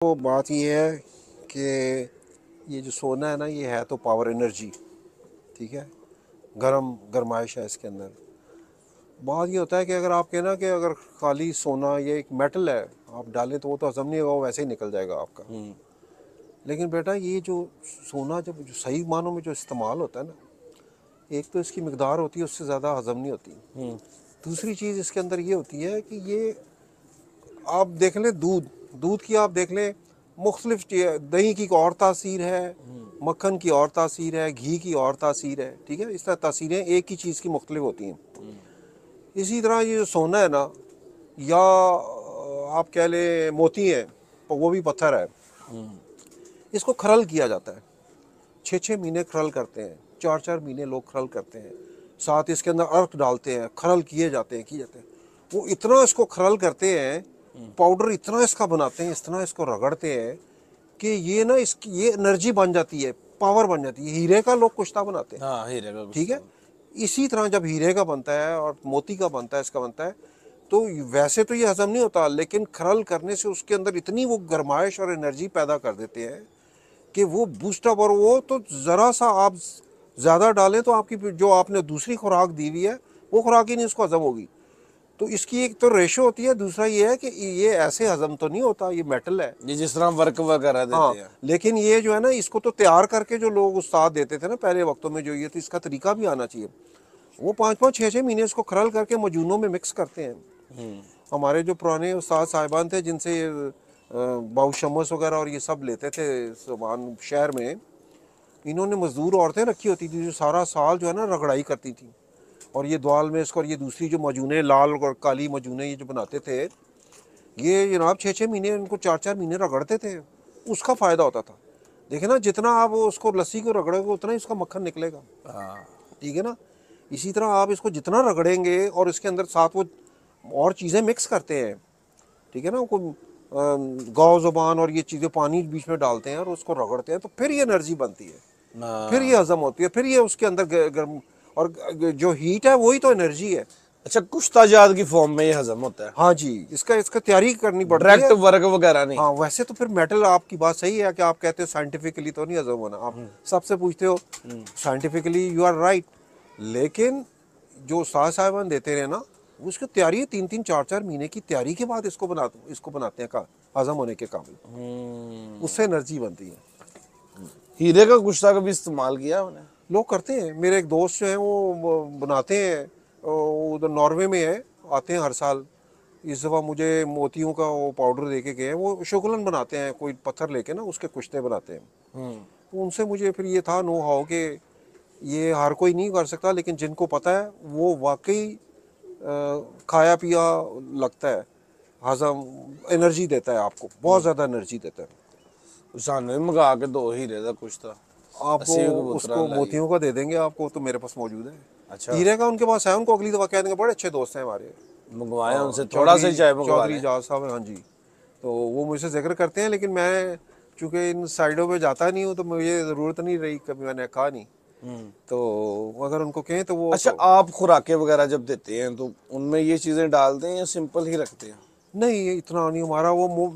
तो बात ये है कि ये जो सोना है ना, ये है तो पावर एनर्जी, ठीक है। गरमाइश है इसके अंदर। बात ये होता है कि अगर आप कहना कि अगर खाली सोना ये एक मेटल है, आप डालें तो वो तो हजम नहीं होगा, वो वैसे ही निकल जाएगा आपका। लेकिन बेटा ये जो सोना जब जो सही मानों में जो इस्तेमाल होता है ना, एक तो इसकी मकदार होती है, उससे ज़्यादा हजम नहीं होती। दूसरी चीज़ इसके अंदर ये होती है कि ये आप देख लें, दूध दूध की आप देख लें, मुख्तलिफ दही की और तासीर है, मक्खन की और तासीर है, घी की और तासीर है, ठीक है। इस तरह तासीरें एक ही चीज़ की मुख्तलिफ होती हैं। इसी तरह ये जो सोना है ना, या आप कह लें मोती है, तो वो भी पत्थर है। इसको खरल किया जाता है, 6-6 महीने खरल करते हैं, 4-4 महीने लोग खरल करते हैं, साथ इसके अंदर अर्क डालते हैं, खरल किए जाते हैं। वो इतना इसको खरल करते हैं, पाउडर इतना इसका बनाते हैं, इतना इसको रगड़ते हैं कि ये ना इसकी ये एनर्जी बन जाती है, पावर बन जाती है। हीरे का लोग कुश्ता बनाते हैं, हाँ हीरे का ठीक है। कुश्ता। इसी तरह जब हीरे का बनता है और मोती का बनता है, इसका बनता है, तो वैसे तो ये हजम नहीं होता, लेकिन खरल करने से उसके अंदर इतनी वो गर्माइश और एनर्जी पैदा कर देते हैं कि वो बूस्टअप, और वो तो ज़रा सा आप ज़्यादा डालें तो आपकी जो आपने दूसरी खुराक दी हुई है वो खुराक ही नहीं उसको हजम होगी। तो इसकी एक तो रेशो होती है, दूसरा ये है कि ये ऐसे हजम तो नहीं होता, ये मेटल है। ये जिस तरह वर्क वगैरह हाँ, देते हैं। लेकिन ये जो है ना, इसको तो तैयार करके जो लोग उस्ताद देते थे ना पहले वक्तों में, जो ये तो इसका तरीका भी आना चाहिए। वो 5-5 6-6 महीने इसको खरल करके मजूनों में मिक्स करते हैं। हमारे जो पुराने उस्ताद साहिबान थे, जिनसे बाऊ शमस वगैरह और ये सब लेते थे सामान शहर में, इन्होंने मजदूर औरतें रखी होती थी जो सारा साल जो है ना रगड़ाई करती थी, और ये दाल में इसको, और ये दूसरी जो मजूने लाल और काली मजूने ये जो बनाते थे, ये जनाब 6-6 महीने, इनको 4-4 महीने रगड़ते थे। उसका फ़ायदा होता था। देखे ना, जितना आप उसको लस्सी को रगड़ोगे उतना ही उसका मक्खन निकलेगा, ठीक है ना। इसी तरह आप इसको जितना रगड़ेंगे और इसके अंदर साथ वो और चीज़ें मिक्स करते हैं, ठीक है ना, उनको गौ ज़ुबान और ये चीज़ें पानी बीच में डालते हैं और उसको रगड़ते हैं, तो फिर ये एनर्जी बनती है, फिर ये हजम होती है, फिर ये उसके अंदर गर्म, और जो हीट है वही तो एनर्जी है। अच्छा, कुश्ताजात की फॉर्म में ये हजम होता है, हाँ जी, इसका इसका तैयारी करनी पड़ती डायरेक्ट है। वर्क वगैरह नहीं। हाँ, वैसे तो फिर मेटल, आपकी बात सही है कि आप कहते हो साइंटिफिकली तो नहीं हजम होना, आप सबसे पूछते हो, साइंटिफिकली यू आर राइट, लेकिन जो उस्ताद साहिबान देते रहे ना, उसकी तैयारी 3-3 4-4 महीने की तैयारी के बाद इसको बनाते हैं का हजम होने के काबिल, उससे एनर्जी बनती है। हीरे का कुश्ता कभी इस्तेमाल किया आपने? लोग करते हैं, मेरे एक दोस्त जो हैं वो बनाते हैं, वो उधर नॉर्वे में है, आते हैं हर साल। इस दफ़ा मुझे मोतियों का वो पाउडर दे के गए हैं, वो शुगलन बनाते हैं, कोई पत्थर लेके ना उसके कुश्ते बनाते हैं। तो उनसे मुझे फिर ये था नो हाउ कि ये हर कोई नहीं कर सकता, लेकिन जिनको पता है वो वाकई खाया पिया लगता है, हजम, एनर्जी देता है आपको, बहुत ज़्यादा एनर्जी देता है। सानू भी मंगा के दो हीरे का कुश्ता, आपको अस्सी कबूतरा उसको लाई। मोतियों का दे देंगे, आपको तो मेरे पास मौजूद है। अच्छा, हीरे का उनके पास है, उनको अगली दफ़ा कह देंगे, बड़े अच्छे दोस्त हैं हमारे। मंगवाए हाँ, उनसे थोड़ा सा चाय मंगवा चौधरी लें। एजाज साहब हैं, हाँ जी। तो वो मुझसे जिक्र करते हैं, लेकिन मैं चूँकि इन साइडों पे जाता नहीं हूँ, तो मुझे ज़रूरत नहीं रही, कभी मैंने कहा नहीं। तो अगर उनको कहें तो वो अच्छा, तो, आप खुराकें वगैरह जब देते हैं तो उनमें ये चीजें डालते हैं या सिंपल ही रखते हैं? नहीं, इतना नहीं हमारा, वो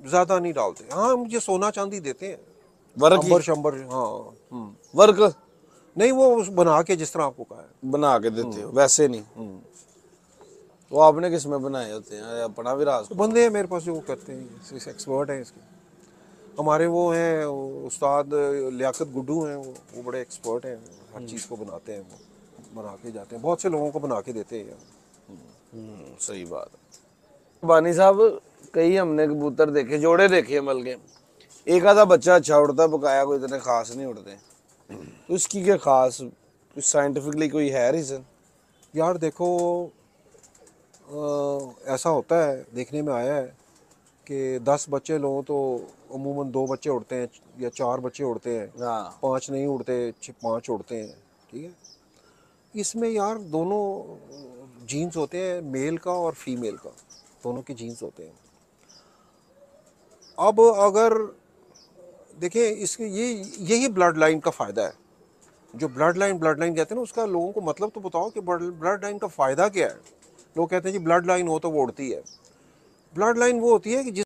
ज़्यादा नहीं डालते। हाँ, मुझे सोना चांदी देते हैं, वर्क ही, अंबर शंबर, हाँ। वर्क नहीं, वो बना के जिस तरह आपको कहा है। बना के देते हो, वैसे नहीं। तो आपने किस में बनाए होते हैं, अपना भी राज तो खुद? बंदे हैं मेरे पास जो वो करते हैं, एक्सपर्ट हैं इसके। हमारे वो हैं उस्ताद लियाकत गुड्डू हैं, वो बड़े एक्सपर्ट हैं, हर चीज़ को बनाते हैं, वो बना के जाते हैं, बहुत से लोगों को बना के देते हैं। सही बात है बानी साहब। कई हमने कबूतर देखे, जोड़े देखे मल के, एक आधा बच्चा अच्छा उड़ता है, बकाया कोई इतने खास नहीं उड़ते। तो इसकी क्या खास, कुछ साइंटिफिकली कोई है रीजन? यार देखो, ऐसा होता है, देखने में आया है कि 10 बच्चे लो तो अमूमन 2 बच्चे उड़ते हैं या 4 बच्चे उड़ते हैं, हाँ, 5 नहीं उड़ते, 5 उड़ते हैं, ठीक है। इसमें यार दोनों जीन्स होते हैं, मेल का और फीमेल का, दोनों के जीन्स होते हैं। अब अगर देखिए, इसके ये यही ब्लड लाइन का फ़ायदा है। जो ब्लड लाइन कहते हैं ना, उसका लोगों को मतलब तो बताओ कि ब्लड लाइन का फ़ायदा क्या है। लोग कहते हैं जी ब्लड लाइन हो तो वो उड़ती है। ब्लड लाइन वो होती है कि